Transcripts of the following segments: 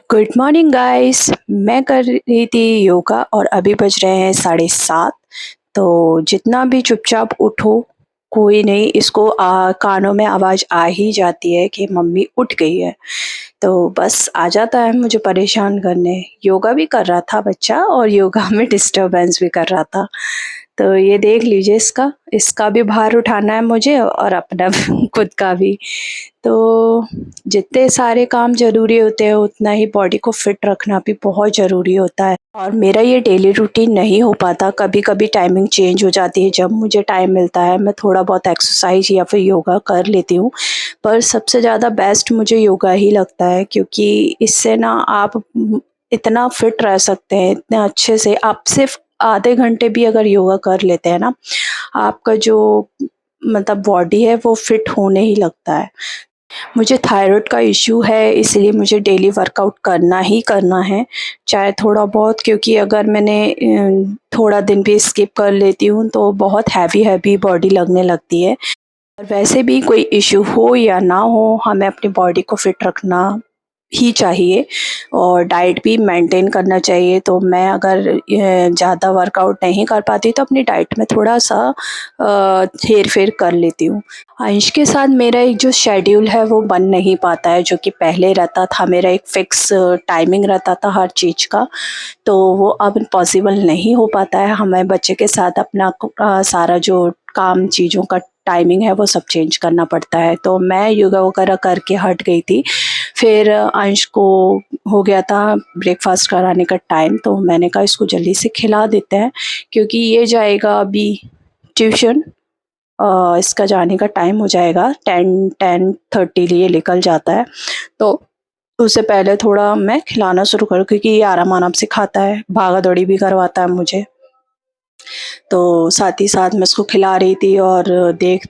Good morning guys. मैं कर रही थी योगा और अभी बज रहे हैं 7:30। तो जितना भी चुपचाप उठो, कोई नहीं, इसको कानों में आवाज़ आ ही जाती है कि मम्मी उठ गई है। तो बस आ जाता है मुझे परेशान करने। योगा भी कर रहा था बच्चा और योगा में डिस्टर्बेंस भी कर रहा था। तो ये देख लीजिए, इसका इसका भी भार उठाना है मुझे और अपना भी, खुद का भी। तो जितने सारे काम ज़रूरी होते हैं उतना ही बॉडी को फिट रखना भी बहुत ज़रूरी होता है। और मेरा ये डेली रूटीन नहीं हो पाता, कभी-कभी टाइमिंग चेंज हो जाती है। जब मुझे टाइम मिलता है मैं थोड़ा बहुत एक्सरसाइज या फिर योगा कर लेती हूँ। पर सबसे ज़्यादा बेस्ट मुझे योगा ही लगता है, क्योंकि इससे ना आप इतना फिट रह सकते हैं, इतने अच्छे से। आप सिर्फ आधे घंटे भी अगर योगा कर लेते हैं ना, आपका जो मतलब बॉडी है वो फिट होने ही लगता है। मुझे थायरॉइड का इश्यू है, इसलिए मुझे डेली वर्कआउट करना ही करना है, चाहे थोड़ा बहुत, क्योंकि अगर मैंने थोड़ा दिन भी स्किप कर लेती हूँ तो बहुत हैवी बॉडी लगने लगती है। और वैसे भी कोई इश्यू हो या ना हो, हमें अपनी बॉडी को फिट रखना ही चाहिए और डाइट भी मेंटेन करना चाहिए। तो मैं अगर ज़्यादा वर्कआउट नहीं कर पाती तो अपनी डाइट में थोड़ा-सा हेर-फेर कर लेती हूँ। अंश के साथ मेरा एक जो शेड्यूल है वो बन नहीं पाता है, जो कि पहले रहता था। मेरा एक फ़िक्स टाइमिंग रहता था हर चीज़ का, तो वो अब पॉसिबल नहीं हो पाता है। हमें बच्चे के साथ अपना सारा जो काम चीज़ों का टाइमिंग है वो सब चेंज करना पड़ता है। तो मैं योगा वगैरह करके हट गई थी। फिर अंश को हो गया था ब्रेकफ़ास्ट कराने का टाइम, तो मैंने कहा इसको जल्दी से खिला देते हैं, क्योंकि ये जाएगा अभी ट्यूशन। इसका जाने का टाइम हो जाएगा 10-10:30 लिए निकल जाता है। तो उससे पहले थोड़ा मैं खिलाना शुरू करूँ, क्योंकि ये आराम-आराम से खाता है, भागा-दौड़ी भी करवाता है मुझे। तो साथ ही साथ मैं उसको खिला रही थी और देख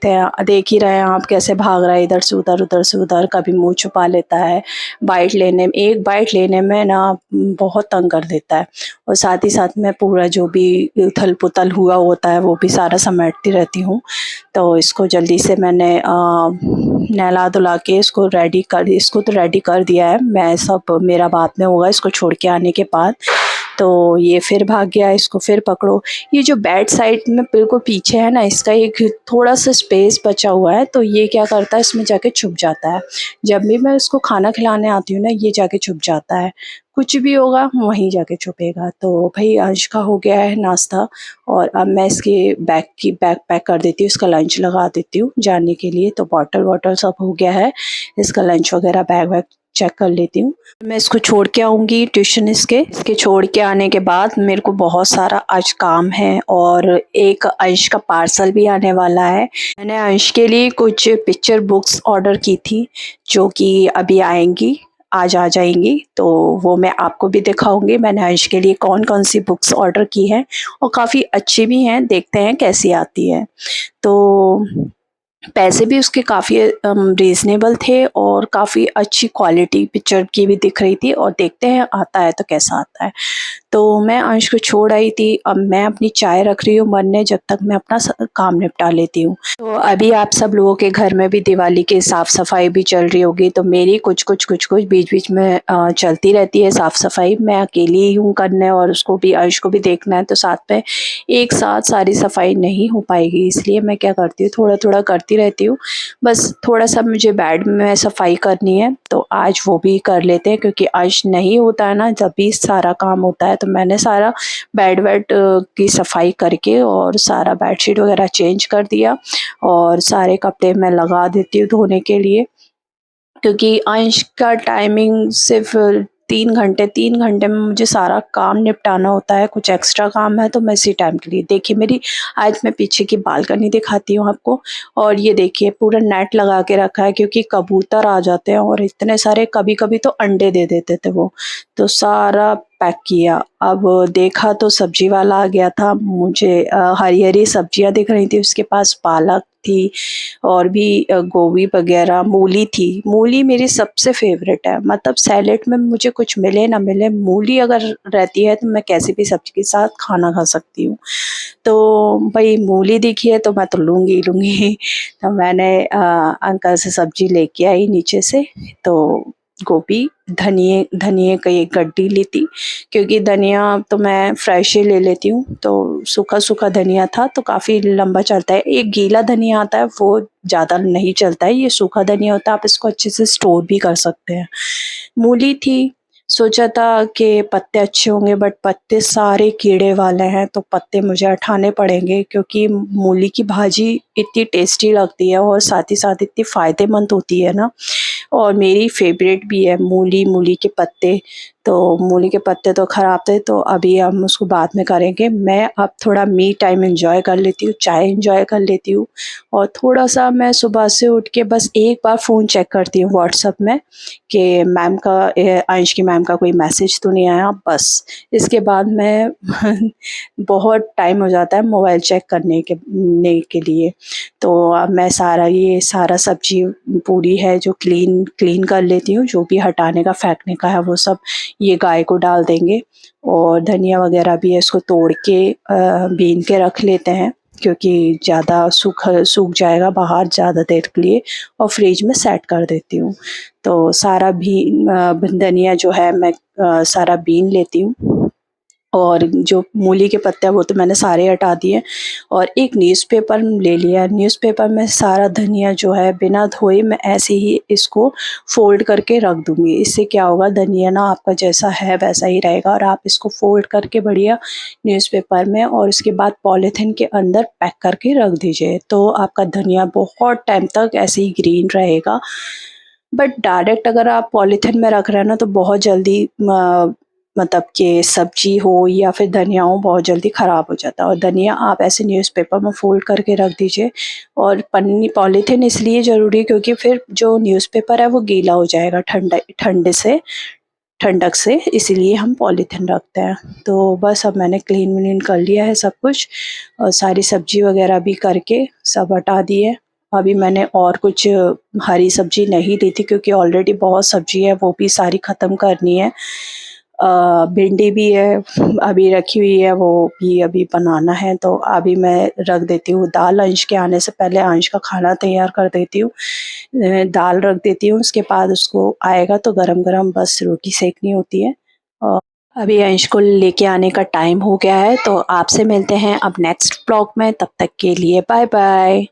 ही रहे हैं आप कैसे भाग रहा है इधर से उधर, उधर से उधर, कभी मुँह छुपा लेता है। एक बाइट लेने में ना बहुत तंग कर देता है। और साथ ही साथ मैं पूरा जो भी उथल-पुथल हुआ होता है वो भी सारा समेटती रहती हूँ। तो इसको जल्दी से मैंने नहला-धुला के इसको तो रेडी कर दिया है। मैं सब मेरा बाद में होगा इसको छोड़ के आने के बाद। तो ये फिर भाग गया, इसको फिर पकड़ो। ये जो बैक साइड में बिल्कुल पीछे है ना, इसका एक थोड़ा-सा स्पेस बचा हुआ है, तो ये क्या करता है, इसमें जाके छुप जाता है। जब भी मैं इसको खाना खिलाने आती हूँ ना, ये जाके छुप जाता है। कुछ भी होगा वहीं जाके छुपेगा। तो भई अंश का हो गया है नाश्ता और अब मैं इसके बैग पैक कर देती हूँ, इसका लंच लगा देती हूँ जाने के लिए। तो बॉटल-वॉटल सब हो गया है, इसका लंच वगैरह बैग वैग चेक कर लेती हूँ। मैं इसको छोड़ के आऊँगी ट्यूशन इसके छोड़ के आने के बाद मेरे को बहुत सारा आज काम है और एक अंश का पार्सल भी आने वाला है। मैंने अंश के लिए कुछ पिक्चर बुक्स ऑर्डर की थी, जो कि अभी आएँगी, आज आ जाएँगी। तो वो मैं आपको भी दिखाऊँगी मैंने अंश के लिए कौन-कौन सी बुक्स ऑर्डर की हैं, और काफ़ी अच्छी भी हैं, देखते हैं कैसी आती है। तो पैसे भी उसके काफ़ी रीज़नेबल थे और काफ़ी अच्छी क्वालिटी पिक्चर की भी दिख रही थी, और देखते हैं आता है तो कैसा आता है। तो मैं अंश को छोड़ आई थी, अब मैं अपनी चाय रख रही हूँ बनने, जब तक मैं अपना काम निपटा लेती हूँ। तो अभी आप सब लोगों के घर में भी दिवाली की साफ़-सफ़ाई भी चल रही होगी, तो मेरी कुछ-कुछ बीच-बीच में चलती रहती है साफ़-सफ़ाई। मैं अकेली ही हूँ करने और उसको भी, अंश को भी देखना है, तो साथ में एक साथ सारी सफ़ाई नहीं हो पाएगी, इसलिए मैं क्या करती हूँ, थोड़ा-थोड़ा करती रहती हूँ। बस थोड़ा-सा मुझे बेड में सफ़ाई करनी है, तो आज वो भी कर लेते हैं, क्योंकि अंश नहीं होता है ना, जब भी सारा काम होता है। तो मैंने सारा बेड-वेड की सफ़ाई करके और सारा बेडशीट वगैरह चेंज कर दिया और सारे कपड़े मैं लगा देती हूँ धोने के लिए, क्योंकि अंश का टाइमिंग सिर्फ़ 3 घंटे में मुझे सारा काम निपटाना होता है। कुछ एक्स्ट्रा काम है तो मैं इसी टाइम के लिए, देखिए मेरी, आज मैं पीछे की बालकनी दिखाती हूँ आपको। और ये देखिए पूरा नेट लगा के रखा है, क्योंकि कबूतर आ जाते हैं और इतने सारे, कभी-कभी तो अंडे दे देते थे वो। तो सारा पैक किया। अब देखा तो सब्ज़ी वाला आ गया था, मुझे हरी-हरी सब्जियाँ दिख रही थी उसके पास, पालक थी और भी गोभी वगैरह, मूली थी। मूली मेरी सबसे फ़ेवरेट है, मतलब सैलेड में मुझे कुछ मिले ना मिले, मूली अगर रहती है तो मैं कैसी भी सब्ज़ी के साथ खाना खा सकती हूँ। तो भई मूली दिखी है तो मैं तो लूँगी ही लूँगी। तो मैंने अंकल से सब्ज़ी लेके आई नीचे से, तो गोभी, धनिये की एक गड्डी ली थी, क्योंकि धनिया तो मैं फ्रेश ही ले लेती हूँ, तो सूखा-सूखा धनिया था तो काफ़ी लंबा चलता है। एक गीला धनिया आता है वो ज़्यादा नहीं चलता है, ये सूखा धनिया होता है, आप इसको अच्छे से स्टोर भी कर सकते हैं। मूली थी, सोचा था कि पत्ते अच्छे होंगे बट पत्ते सारे कीड़े वाले हैं, तो पत्ते मुझे हटाने पड़ेंगे, क्योंकि मूली की भाजी इतनी टेस्टी लगती है और साथ ही साथ इतनी फ़ायदेमंद होती है ना, और मेरी फ़ेवरेट भी है मूली, मूली के पत्ते। तो मूली के पत्ते तो ख़राब थे, तो अभी हम उसको बाद में करेंगे। मैं अब थोड़ा मी टाइम एन्जॉय कर लेती हूँ, चाय एन्जॉय कर लेती हूँ, और थोड़ा-सा मैं सुबह से उठ के बस एक बार फ़ोन चेक करती हूँ व्हाट्सएप में कि मैम का अंश की मैम का कोई मैसेज तो नहीं आया, बस। इसके बाद मैं बहुत टाइम हो जाता है मोबाइल चेक करने के लिए। तो अब मैं सारा सब्ज़ी पूरी है जो क्लीन क्लीन कर लेती हूँ, जो भी हटाने का, फेंकने का है वो सब ये गाय को डाल देंगे, और धनिया वग़ैरह भी है इसको तोड़ के बीन के रख लेते हैं, क्योंकि ज़्यादा सूख जाएगा बाहर ज़्यादा देर के लिए, और फ्रिज में सेट कर देती हूँ। तो सारा भी धनिया जो है मैं सारा बीन लेती हूँ, और जो मूली के पत्ते हैं वो तो मैंने सारे हटा दिए, और एक न्यूज़पेपर ले लिया। न्यूज़पेपर में सारा धनिया जो है बिना धोए मैं ऐसे ही इसको फ़ोल्ड करके रख दूँगी। इससे क्या होगा, धनिया ना आपका जैसा है वैसा ही रहेगा, और आप इसको फ़ोल्ड करके बढ़िया न्यूज़पेपर में और उसके बाद पॉलीथीन के अंदर पैक करके रख दीजिए। तो आपका धनिया बहुत टाइम तक ऐसे ही ग्रीन रहेगा। बट डायरेक्ट अगर आप पॉलीथीन में रख रहे हैं ना, तो बहुत जल्दी मतलब कि सब्ज़ी हो या फिर धनिया हो बहुत जल्दी ख़राब हो जाता है, और धनिया आप ऐसे न्यूज़पेपर में फ़ोल्ड करके रख दीजिए। और पन्नी पॉलीथीन इसलिए ज़रूरी है क्योंकि फिर जो न्यूज़पेपर है वो गीला हो जाएगा ठंडक से, इसीलिए हम पॉलीथीन रखते हैं। तो बस अब मैंने क्लीन-व्लीन कर लिया है सब कुछ, और सारी सब्ज़ी वग़ैरह भी करके सब हटा दी है। अभी मैंने और कुछ हरी सब्ज़ी नहीं ली थी, क्योंकि ऑलरेडी बहुत सब्ज़ी है, वो भी सारी ख़त्म करनी है। भिंडी भी है, अभी रखी हुई है, वो भी अभी बनाना है, तो अभी मैं रख देती हूँ दाल। अंश के आने से पहले अंश का खाना तैयार कर देती हूँ। दाल रख देती हूँ, उसके बाद उसको आएगा तो गरम-गरम बस रोटी सेकनी होती है। और अभी अंश को लेके आने का टाइम हो गया है, तो आपसे मिलते हैं अब नेक्स्ट व्लॉग में, तब तक के लिए बाय-बाय।